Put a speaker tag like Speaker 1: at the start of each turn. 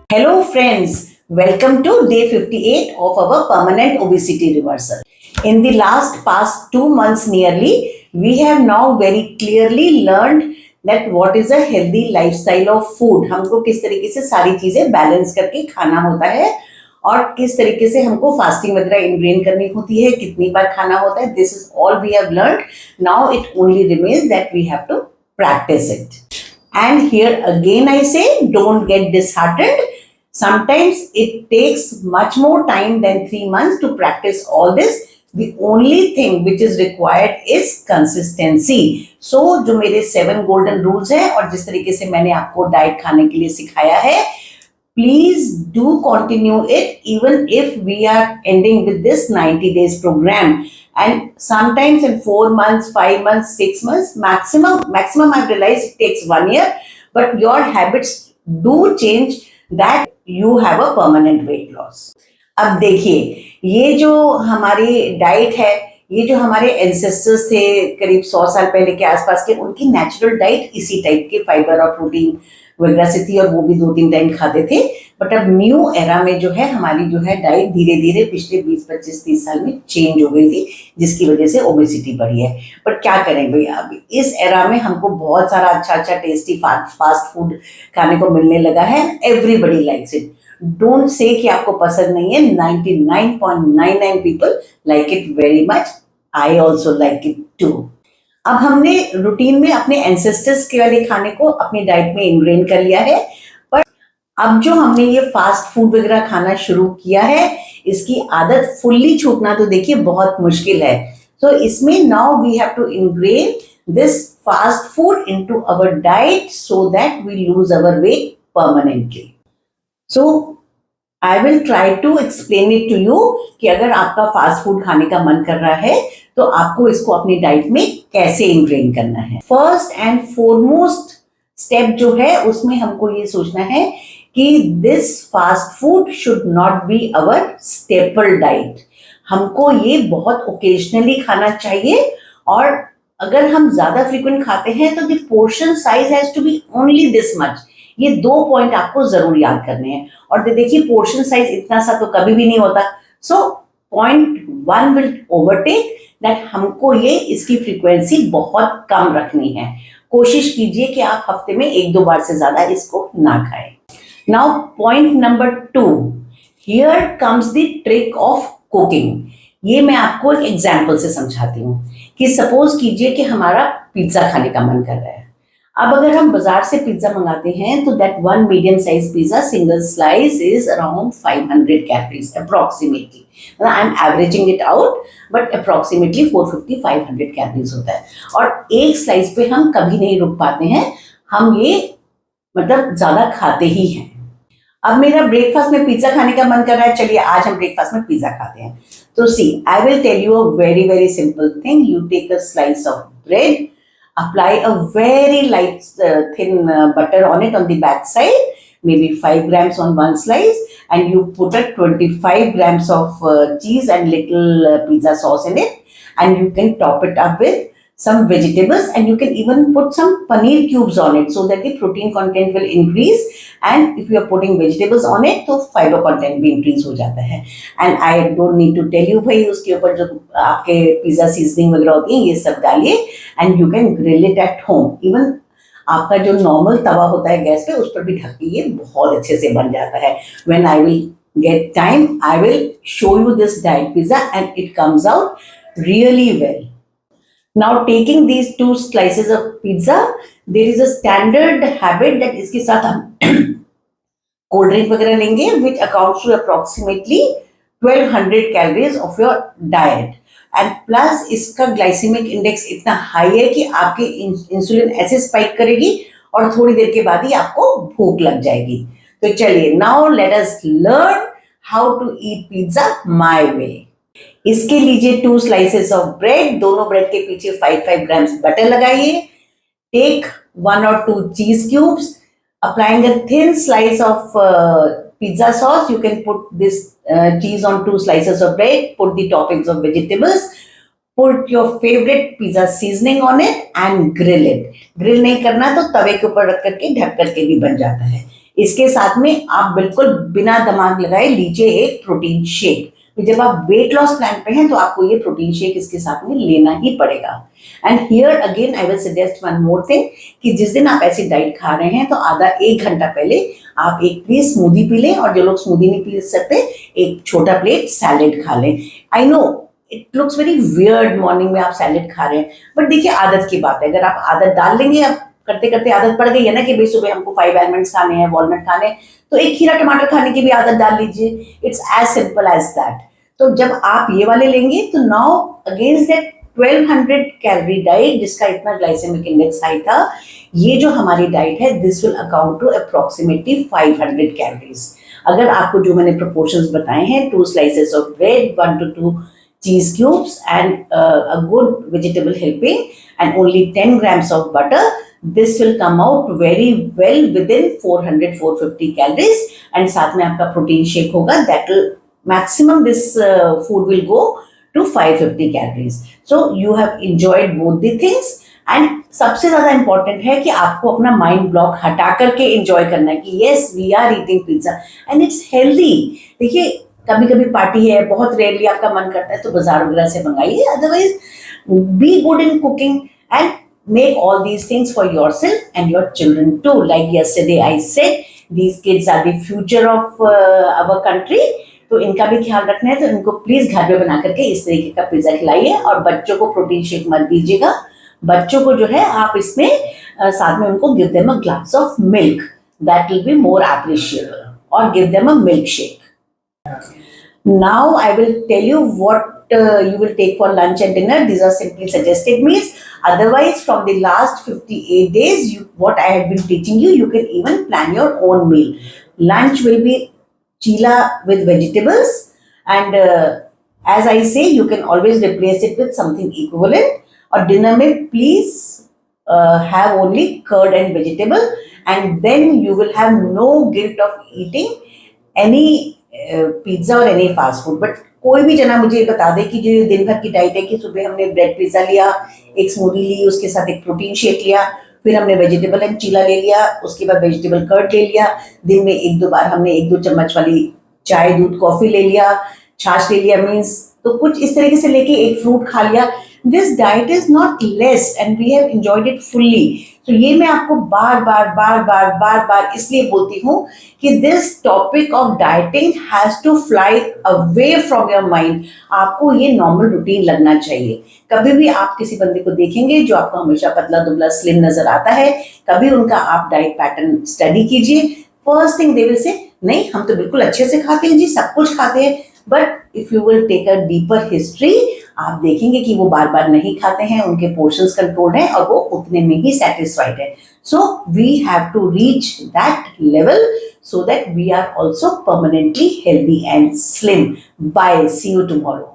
Speaker 1: Hello, friends. Welcome to day 58 of our permanent obesity reversal. In the past 2 months nearly, we have now very clearly learned that what is a healthy lifestyle of food. हमको किस तरीके से सारी चीजें balance करके खाना होता है और किस तरीके से हमको फास्टिंग वगैरह इनग्रेन करनी होती है, कितनी बार खाना होता है. This is all we have learned. Now it only remains that we have to practice it. And here again I say, don't get disheartened. Sometimes it takes much more time than 3 months to practice all this. The only thing which is required is consistency. So जो मेरे 7 golden rules है और जिस तरीके से मैंने आपको diet खाने के लिए सिखाया है, please do continue it even if we are ending with this 90 days program. And sometimes in 4 months, 5 months, 6 months, maximum I've realized it takes 1 year, but your habits do change that you have a permanent weight loss. अब देखिए, ये जो हमारी diet है, ये जो हमारे ancestors थे करीब 100 साल पहले के आसपास के, उनकी नेचुरल डाइट इसी टाइप के फाइबर और प्रोटीन वगैरह से थी और वो भी 2-3 टाइम खाते थे. बट अब न्यू एरा में जो है हमारी जो है डाइट धीरे धीरे पिछले 20-25-30 साल में चेंज हो गई थी, जिसकी वजह से ओबेसिटी बढ़ी है. बट क्या करें भाई, अब इस एरा में हमको बहुत सारा अच्छा टेस्टी फास्ट फूड खाने को मिलने लगा है. Everybody likes it. Don't say कि आपको पसंद नहीं है. 99.99 people like it very much. I also like it too. अब हमने रूटीन में अपने एंसेस्टर्स के वाले खाने को अपनी डाइट में इनग्रेन कर लिया है. पर अब जो हमने ये फास्ट फूड वगैरह खाना शुरू किया है, इसकी आदत फुल्ली छूटना तो देखिए बहुत मुश्किल है. तो इसमें now we have to ingrain this fast food into our diet so that we lose our weight permanently. So I will try to explain it to you कि अगर आपका फास्ट फूड खाने का मन कर रहा है तो आपको इसको अपनी डाइट में कैसे इनग्रेन करना है. फर्स्ट एंड फॉरमोस्ट स्टेप जो है उसमें हमको ये सोचना है कि this fast food should not be our staple diet. हमको ये बहुत ओकेजनली खाना चाहिए और अगर हम ज्यादा फ्रीक्वेंट खाते हैं तो the portion size has to be only this much. ये 2 पॉइंट आपको जरूर याद करने हैं. और देखिए, पोर्शन साइज इतना सा तो कभी भी नहीं होता. So point 1 will overtake that हमको ये इसकी फ्रीक्वेंसी बहुत कम रखनी है. कोशिश कीजिए कि आप हफ्ते में 1-2 बार से ज्यादा इसको ना खाएं. Now point number 2, here comes the trick of cooking. ये मैं आपको एक एग्जांपल से समझाती हूँ कि सपोज कीजिए कि हमारा पिज्जा खाने का मन कर रहा है. अब अगर हम बाजार से पिज्जा मंगाते हैं तो that 1 medium size pizza single slice is around 500 calories approximately. I am averaging it out, but approximately 450-500 calories होता है. और एक स्लाइस पे हम कभी नहीं रुक पाते हैं, हम ये मतलब ज्यादा खाते ही हैं. अब मेरा ब्रेकफास्ट में पिज्जा खाने का मन कर रहा है, चलिए आज हम ब्रेकफास्ट में पिज्जा खाते हैं. तो see, I will tell you a very very simple thing. You take a slice of bread, apply a very light thin butter on it on the back side, maybe 5 grams on one slice, and you put a 25 grams of cheese and little pizza sauce in it, and you can top it up with some vegetables, and you can even put some paneer cubes on it so that the protein content will increase. And if you are putting vegetables on it तो fiber content भी increase हो जाता है. And I don't need to tell you भाई, उसके ऊपर जो आपके पिज्जा सीजनिंग वगैरह होती है ये सब डालिए and you can grill it at home. Even आपका जो नॉर्मल तवा होता है गैस पे, उस पर भी ढक के ये बहुत अच्छे से बन जाता है. When I will get time, I will show you this diet pizza and it comes out really well. Now taking these 2 slices of pizza, there is a standard habit that इसके साथ हम कोल्ड ड्रिंक वगैरह लेंगे which accounts to approximately 1200 calories of your diet. And plus इसका glycaemic index इतना high है कि आपके इंसुलिन ऐसे स्पाइक करेगी और थोड़ी देर के बाद ही आपको भूख लग जाएगी. तो चलिए, now let us learn how to eat pizza my way. इसके लीजिए 2 स्लाइसेस ऑफ ब्रेड, दोनों ब्रेड के पीछे 5 ग्राम्स बटर लगाइए. Take 1 or 2 cheese cubes, applying a thin slice of pizza sauce. You can put this cheese on 2 slices of bread, put the toppings of vegetables, put your favorite pizza seasoning on it and grill it. Grill नहीं करना तो तवे के ऊपर रख करके ढक करके भी बन जाता है. इसके साथ में आप बिल्कुल बिना दिमाग लगाए लीजिए एक प्रोटीन शेक। जब आप वेट लॉस प्लान पे हैं तो आपको ये प्रोटीन शेक इसके साथ में लेना ही पड़ेगा। And here again I will suggest one more thing कि जिस दिन आप ऐसी डाइट खा रहे हैं तो आधा एक घंटा पहले आप एक प्लीज स्मूदी पी लें, और जो लोग स्मूदी नहीं पी सकते एक छोटा प्लेट सैलेड खा लें। I know it looks very weird morning में आप सैलेड खा रहे हैं, बट देखिए आदत की बात है। अगर आप आदत डाल लेंगे, अब करते करते आदत पड़ गई है ना कि भाई सुबह हमको 5 आलमंड्स खाने हैं, वॉलनट खाने हैं, तो एक खीरा टमाटर खाने की भी आदत डाल लीजिए। It's as simple as that. तो जब आप ये वाले लेंगे तो now against that 1200 calorie diet जिसका इतना ग्लाइसेमिक इंडेक्स हाई था, ये जो हमारी डाइट है this will account to approximately 500 calories. अगर आपको जो मैंने प्रोपोर्शंस बताए हैं, 2 slices of bread, 1 to 2 cheese cubes and a good vegetable helping and only 10 grams of butter, this will come out very well within 400-450 calories। and साथ में आपका protein shake होगा, that will maximum this food will go to 550 calories। so you have enjoyed both the things। and सबसे ज्यादा important है कि आपको अपना माइंड ब्लॉक हटा करके एंजॉय करना है कि yes we are eating pizza and it's healthy. देखिए कभी कभी पार्टी है, बहुत रेयरली आपका मन करता है तो बाजार वगैरह से मंगाइए, otherwise be good in cooking and make all these things for yourself and your children too। like yesterday I said these kids are the future of our country, तो इनका भी ख्याल रखना है। तो इनको प्लीज घर पे बना करके इस तरीके का पिज्जा खिलाइए, और बच्चों को प्रोटीन शेक मत दीजिएगा। बच्चों को जो है आप इसमें साथ में उनको give them a glass of milk, that will be more appreciable, और give them a milk shake. Now I will tell you what you will take for lunch and dinner. These are simply suggested meals. Otherwise, from the last 58 days, what I have been teaching you, you can even plan your own meal. Lunch will be chila with vegetables, and as I say, you can always replace it with something equivalent। और dinner में please have only curd and vegetable, and then you will have no guilt of eating any pizza और any fast food. But कोई भी जना मुझे बता दे कि जो दिन भर की डाइट है कि सुबह हमने ब्रेड पिज्जा लिया, एक स्मूदी ली, उसके साथ एक प्रोटीन शेक लिया, फिर हमने वेजिटेबल एंड चीला ले लिया, उसके बाद वेजिटेबल कर्ड ले लिया, दिन में 1-2 बार हमने 1-2 चम्मच वाली चाय दूध कॉफी ले लिया, छाछ ले लिया, मीन्स तो कुछ इस तरीके से लेके एक फ्रूट खा लिया। This diet is not less and we have enjoyed it fully. तो ये मैं आपको बार बार इसलिए बोलती हूँ कि this topic of dieting has to fly away from your mind. आपको ये नॉर्मल रूटीन लगना चाहिए। कभी भी आप किसी बंदे को देखेंगे जो आपको हमेशा पतला दुबला स्लिम नजर आता है, कभी उनका आप डाइट पैटर्न स्टडी कीजिए। First thing they will say नहीं हम तो बिल्कुल अच्छे से खाते हैं जी, सब कुछ खाते हैं, but if you will take a deeper history आप देखेंगे कि वो बार बार नहीं खाते हैं, उनके पोर्शंस कंट्रोल्ड हैं और वो उतने में ही सेटिस्फाइड है। So we have to reach that level so that we are also permanently healthy and slim। Bye, see you tomorrow।